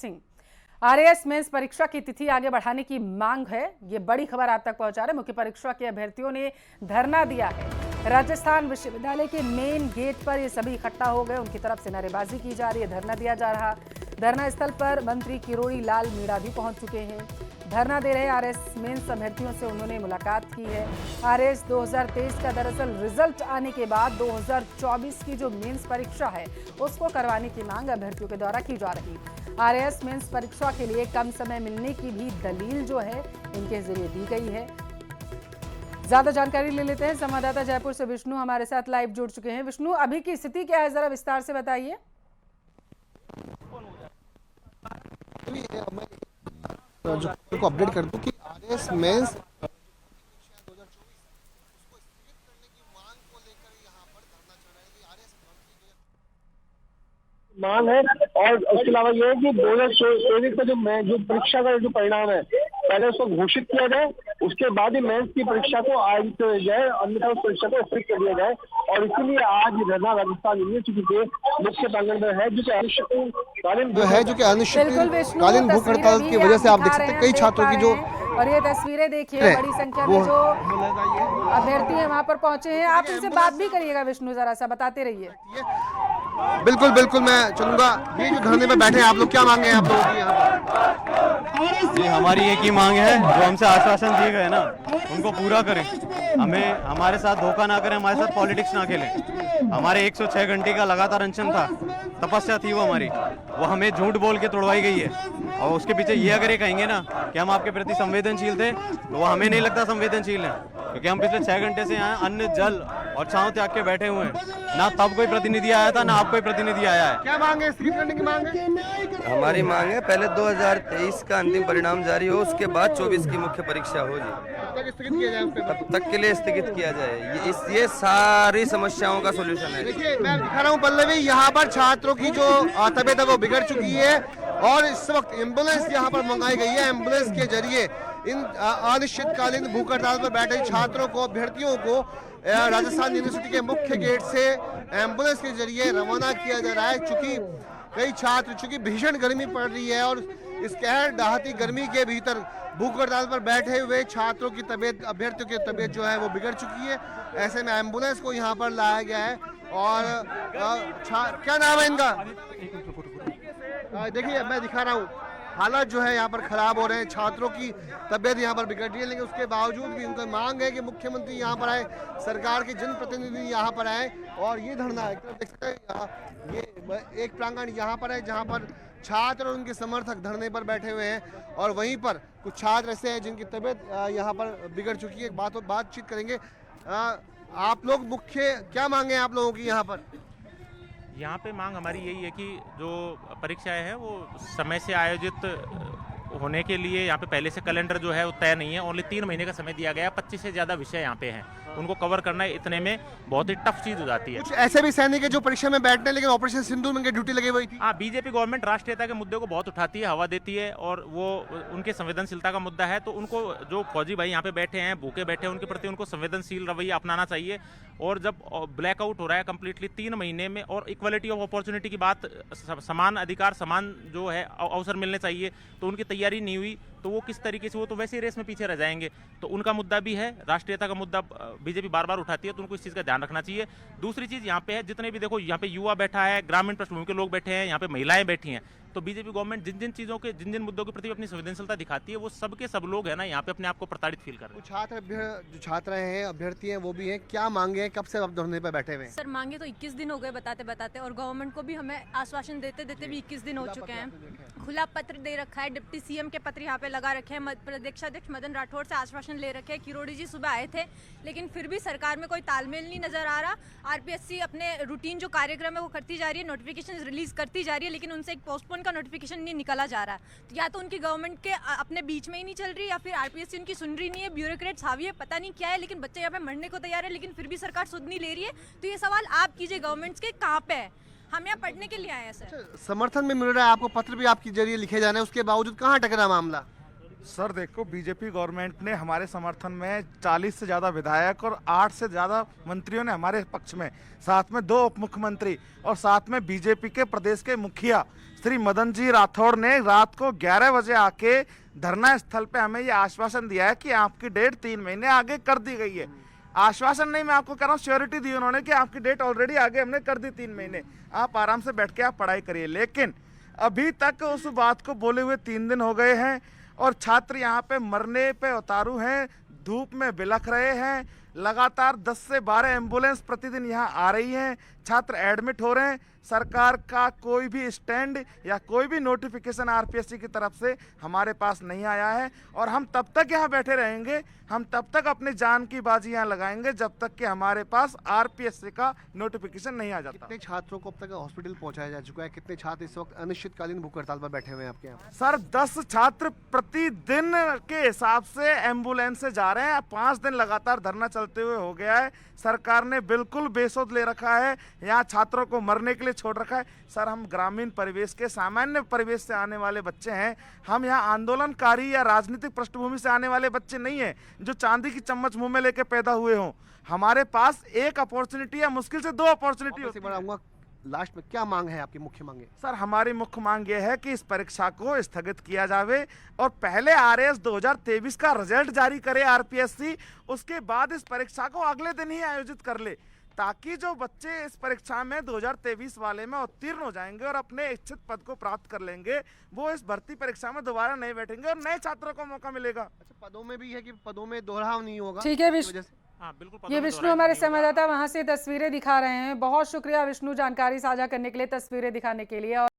Singh. RAS mains परीक्षा की तिथि आगे बढ़ाने की मांग है। ये बड़ी खबर आप तक पहुंचा रहे। मुख्य परीक्षा के अभ्यर्थियों ने धरना दिया है। राजस्थान विश्वविद्यालय के मेन गेट पर ये सभी इकट्ठा हो गए। उनकी तरफ से नारेबाजी की जा रही है, धरना दिया जा रहा। धरना स्थल पर मंत्री किरोड़ी लाल मीणा भी पहुंच चुके हैं। धरना दे रहे आरएएस मेंस अभ्यर्थियों से उन्होंने मुलाकात की है। आरएएस 2023 का दरअसल रिजल्ट आने के बाद 2024 की जो मेंस परीक्षा है उसको करवाने की मांग अभ्यर्थियों के द्वारा की जा रही है। आरएएस मेंस परीक्षा के लिए कम समय मिलने की भी दलील जो है इनके जरिए दी गई है। ज्यादा जानकारी ले लेते हैं। संवाददाता जयपुर से विष्णु हमारे साथ लाइव जुड़ चुके हैं। विष्णु, अभी की स्थिति क्या है, जरा विस्तार से बताइए। को अपडेट कर दूं कि आरएएस मेंस मांग है और उसके अलावा ये है कि 2023 का जो परीक्षा का जो परिणाम है पहले उसको घोषित किया जाए, उसके बाद ही मेंस की परीक्षा को आयोजित किया जाए, अन्यथा उस परीक्षा को स्थगित कर दिया जाए। और इसीलिए आज धरना राजस्थान यूनिवर्सिटी के मुख्य प्रांगण में है, जो कि अनिश्चितकालीन भूख हड़ताल की वजह से आप देख सकते हैं कई छात्रों की जो, और ये तस्वीरें देखिए, बड़ी संख्या में जो अभ्यर्थी हैं वहां पर पहुंचे हैं। आप इनसे बात भी करिएगा विष्णु, जरा सा बताते रहिए। बिल्कुल बिल्कुल मैं चलूंगा। ये जो धरने में बैठे हैं आप लोग, क्या मांगे हैं आप लोगों की यहाँ पर? ये हमारी एक ही मांग है, जो हमसे आश्वासन दिए गए ना उनको पूरा करें। हमें हमारे साथ धोखा ना करें, हमारे साथ पॉलिटिक्स ना खेलें। हमारे 106 घंटे का लगातार अनशन था, तपस्या थी वो हमारी, वो हमें झूठ बोल के तोड़वाई गई है। और उसके पीछे ये अगर ये कहेंगे ना कि हम आपके प्रति संवेदनशील थे, तो वो हमें नहीं लगता संवेदनशील है, क्योंकि हम पिछले 6 घंटे से यहाँ अन्न जल और छांव त्याग के बैठे हुए हैं। ना तब कोई प्रतिनिधि आया था, ना आप कोई प्रतिनिधि आया है। क्या मांग है? स्थगित करने की मांग है। हमारी मांग है पहले 2023 का अंतिम परिणाम जारी हो, उसके बाद 24 की मुख्य परीक्षा हो जी। स्थगित किया जाए, तब तक के लिए स्थगित किया जाए। ये सारी समस्याओं का सोल्यूशन है। देखिए मैं दिखा रहा हूँ पल्लवी, यहाँ पर छात्रों की जो तबीयत है वो बिगड़ चुकी है और इस वक्त एम्बुलेंस यहाँ पर मंगाई गई है। एम्बुलेंस के जरिए इन अनिश्चितकालीन भूख हड़ताल पर बैठे छात्रों को, अभ्यर्थियों को राजस्थान यूनिवर्सिटी के मुख्य गेट से एम्बुलेंस के जरिए रवाना किया जा रहा है। चूंकि कई छात्र, चूंकि भीषण गर्मी पड़ रही है और इस कहर ढाहती गर्मी के भीतर भूख हड़ताल पर बैठे हुए छात्रों की तबीयत, अभ्यर्थियों की तबीयत जो है वो बिगड़ चुकी है। ऐसे में एम्बुलेंस को यहाँ पर लाया गया है। और क्या नाम है इनका? देखिए मैं दिखा रहा हूँ, हालात जो है यहाँ पर खराब हो रहे हैं, छात्रों की तबीयत यहाँ पर बिगड़ रही है, लेकिन उसके बावजूद भी उनका मांग है कि मुख्यमंत्री यहाँ पर आए, सरकार के जनप्रतिनिधि यहाँ पर आए। और ये धरना है, देख सकते हैं ये एक प्रांगण यहाँ पर है जहाँ पर छात्र और उनके समर्थक धरने पर बैठे हुए हैं। और वहीं पर कुछ छात्र ऐसे हैं जिनकी तबीयत यहाँ पर बिगड़ चुकी है। बातचीत करेंगे। आप लोग मुख्य क्या मांगे आप लोगों की यहाँ पर? यहाँ पे मांग हमारी यही है कि जो परीक्षाएं हैं वो समय से आयोजित होने के लिए यहाँ पे पहले से कैलेंडर जो है वो तय नहीं है। ओनली 3 महीने का समय दिया गया है। 25 से ज़्यादा विषय यहाँ पे हैं, उनको कवर करना इतने में बहुत ही टफ चीज़ हो जाती है। कुछ ऐसे भी सैनिक है जो परीक्षा में बैठने, लेकिन ऑपरेशन सिंदूर में ड्यूटी लगी हुई थी। हाँ, बीजेपी गवर्नमेंट राष्ट्रीयता के मुद्दे को बहुत उठाती है, हवा देती है, और वो उनके संवेदनशीलता का मुद्दा है। तो उनको जो फौजी भाई यहाँ पे बैठे हैं, भूखे बैठे हैं, उनके प्रति उनको संवेदनशील रवैया अपनाना चाहिए। और जब ब्लैकआउट हो रहा है कंप्लीटली 3 महीने में, और इक्वलिटी ऑफ अपॉर्चुनिटी की बात, समान अधिकार, समान जो है अवसर मिलने चाहिए, तो उनकी तैयारी नहीं हुई तो वो किस तरीके से, वो तो वैसे ही रेस में पीछे रह जाएंगे। तो उनका मुद्दा भी है, राष्ट्रीयता का मुद्दा बीजेपी बार बार उठाती है, तो उनको इस चीज़ का ध्यान रखना चाहिए। दूसरी चीज़ यहाँ पे है, जितने भी देखो यहाँ पे युवा बैठा है, ग्रामीण पृष्ठभूमि के लोग बैठे हैं, यहाँ पे महिलाएं बैठी हैं। तो बीजेपी गवर्नमेंट जिन जिन मुद्दों के प्रति अपनी संवेदनशीलता दिखाती है, वो सब के सब लोग है ना यहाँ पे अपने आप को प्रताड़ित फील कर रहे हैं। जो छात्र हैं, अभ्यर्थी हैं, वो भी हैं। क्या मांगे हैं? कब से आप धरने पे बैठे हुए हैं? सर मांगे तो 21 दिन हो गए बताते, और गवर्नमेंट को भी हमें आश्वासन देते भी 21 दिन हो चुके हैं। खुला पत्र दे रखा है, डिप्टी सीएम के पत्र यहाँ पे लगा रखे हैं, प्रदेशाध्यक्ष मदन राठौड़ से आश्वासन ले रखे हैं। किरोड़ी जी सुबह आए थे, लेकिन फिर भी सरकार में कोई तालमेल नहीं नजर आ रहा। आरपीएससी अपने रूटीन जो कार्यक्रम है वो करती जा रही है, नोटिफिकेशन रिलीज करती जा रही है, लेकिन उनसे एक पोस्टपोन का नोटिफिकेशन नहीं निकला जा रहा है। तो या तो उनकी गवर्नमेंट के अपने बीच में ही नहीं चल रही, या फिर आरपीएससी उनकी सुन रही नहीं है, ब्यूरोक्रेट्स हावी है, पता नहीं क्या है, लेकिन बच्चे यहाँ पे मरने को तैयार है, लेकिन फिर भी सरकार सुध नहीं ले रही है। तो ये सवाल आप कीजिए गवर्नमेंट्स के, कहाँ पे है? हम यहाँ पढ़ने के लिए आए हैं सर। समर्थन भी मिल रहा है आपको, पत्र भी आपके जरिए लिखे जा रहे हैं, उसके बावजूद कहाँ टकरा मामला? सर देखो, बीजेपी गवर्नमेंट ने हमारे समर्थन में 40 से ज़्यादा विधायक और 8 से ज़्यादा मंत्रियों ने हमारे पक्ष में, साथ में 2 उप मुख्यमंत्री और साथ में बीजेपी के प्रदेश के मुखिया श्री मदन जी राठौड़ ने रात को 11 बजे आके धरना स्थल पे हमें ये आश्वासन दिया है कि आपकी डेट 3 महीने आगे कर दी गई है। आश्वासन नहीं, मैं आपको कह रहा हूँ, श्योरिटी दी उन्होंने कि आपकी डेट ऑलरेडी आगे हमने कर दी 3 महीने, आप आराम से बैठ के आप पढ़ाई करिए। लेकिन अभी तक उस बात को बोले हुए 3 दिन हो गए हैं और छात्र यहाँ पे मरने पे उतारू हैं, धूप में बिलख रहे हैं। लगातार 10 से 12 एम्बुलेंस प्रतिदिन यहाँ आ रही हैं, छात्र एडमिट हो रहे हैं। सरकार का कोई भी स्टैंड या कोई भी नोटिफिकेशन आरपीएससी की तरफ से हमारे पास नहीं आया है और हम तब तक यहाँ बैठे रहेंगे, हम तब तक अपनी जान की बाजी यहाँ लगाएंगे जब तक कि हमारे पास आरपीएससी का नोटिफिकेशन नहीं आ जाता। कितने छात्रों को अब तक हॉस्पिटल पहुंचाया जा चुका है? कितने छात्र इस वक्त अनिश्चितकालीन भूख हड़ताल पर बैठे हुए हैं आपके यहाँ? सर 10 छात्र प्रतिदिन के हिसाब से एम्बुलेंस से जा रहे हैं। 5 दिन लगातार धरना चलते हुए हो गया है। सरकार ने बिल्कुल बेसुध ले रखा है, यहाँ छात्रों को मरने के लिए छोड़ रखा है। सर हम ग्रामीण परिवेश के, सामान्य परिवेश से आने वाले बच्चे हैं, हम यहाँ आंदोलनकारी या राजनीतिक पृष्ठभूमि से आने वाले बच्चे नहीं हैं जो चांदी की चम्मच मुंह में लेके पैदा हुए हों। हमारे पास एक अपॉर्चुनिटी या मुश्किल से 2 अपॉर्चुनिटी होती है। लास्ट में क्या मांग है आपकी, मुख्य मांगे? सर हमारी मुख्य मांग यह है कि इस परीक्षा को स्थगित किया जावे और पहले आरएएस 2023 का रिजल्ट जारी करे आरपीएससी, उसके बाद इस परीक्षा को अगले दिन ही आयोजित कर ले, ताकि जो बच्चे इस परीक्षा में 2023 वाले में उत्तीर्ण हो जाएंगे और अपने इच्छित पद को प्राप्त कर लेंगे, वो इस भर्ती परीक्षा में दोबारा नहीं बैठेंगे और नए छात्रों को मौका मिलेगा। अच्छा, पदों में भी है कि पदों में दोहराव नहीं होगा? ठीक है विष्णु, हाँ बिल्कुल, ये विष्णु हमारे संवाददाता वहां से तस्वीरें दिखा रहे हैं। बहुत शुक्रिया विष्णु जानकारी साझा करने के लिए, तस्वीरें दिखाने के लिए। और